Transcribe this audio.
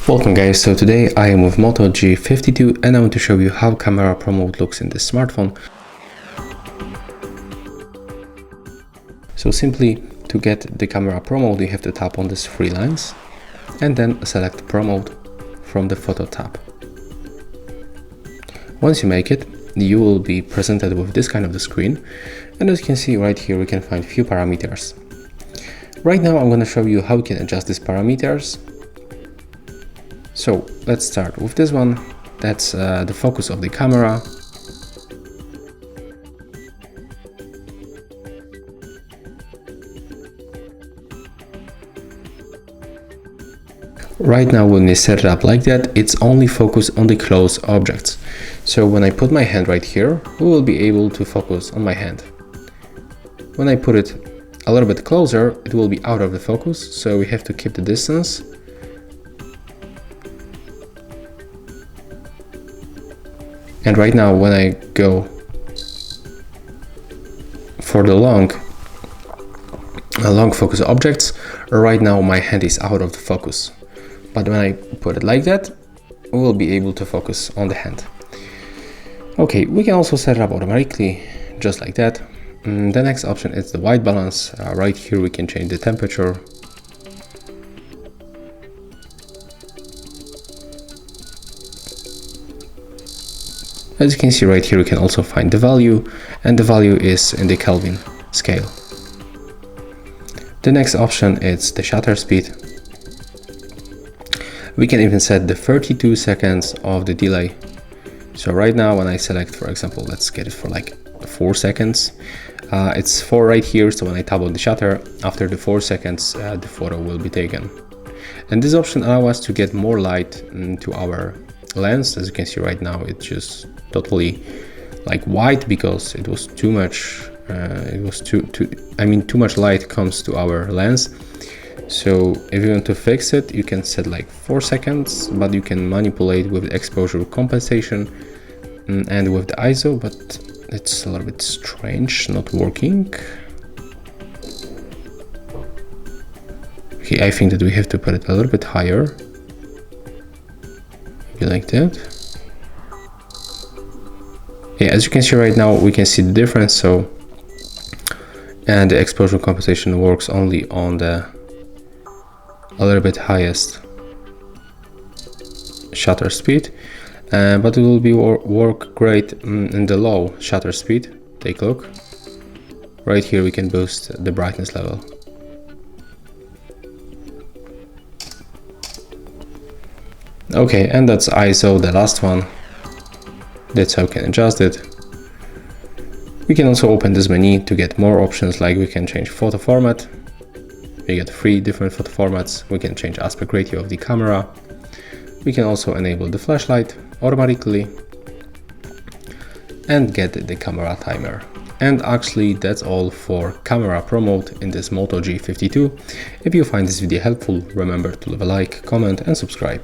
Welcome guys, so today I am with Moto G52 and I want to show you how camera pro mode looks in this smartphone. So simply to get the camera pro mode you have to tap on these three lines and then select pro mode from the photo tab. Once you make it, you will be presented with this kind of the screen, and as you can see right here we can find few parameters. Right now I'm going to show you how you can adjust these parameters. So let's start with this one. That's the focus of the camera. Right now when we set it up like that, it's only focused on the close objects. So when I put my hand right here, we will be able to focus on my hand. When I put it a little bit closer, it will be out of the focus, so we have to keep the distance. And right now when I go for the long focus objects, right now my hand is out of the focus. But when I put it like that, we will be able to focus on the hand. Okay, we can also set it up automatically, just like that. The next option is the white balance. Right here we can change the temperature. As you can see right here, you can also find the value, and the value is in the Kelvin scale. The next option is the shutter speed. We can even set the 32 seconds of the delay. So right now when I select, for example, let's get it for like 4 seconds. It's 4 right here, so when I tap on the shutter, after the 4 seconds the photo will be taken. And this option allows us to get more light to our lens. As you can see right now, it's just totally like white because it was too much too much light comes to our lens. So if you want to fix it, you can set like 4 seconds, but you can manipulate with exposure compensation and with the ISO, but it's a little bit strange, not working. Okay, I think that we have to put it a little bit higher. Like that. Yeah, as you can see right now we can see the difference. So, and the exposure compensation works only on the a little bit highest shutter speed, but it will be work great in the low shutter speed. Take a look right here, we can boost the brightness level. Okay, and that's ISO, the last one. That's how we can adjust it. We can also open this menu to get more options, like we can change photo format. We get 3 different photo formats. We can change aspect ratio of the camera. We can also enable the flashlight automatically and get the camera timer. And actually that's all for camera pro mode in this Moto G52. If you find this video helpful, remember to leave a like, comment and subscribe.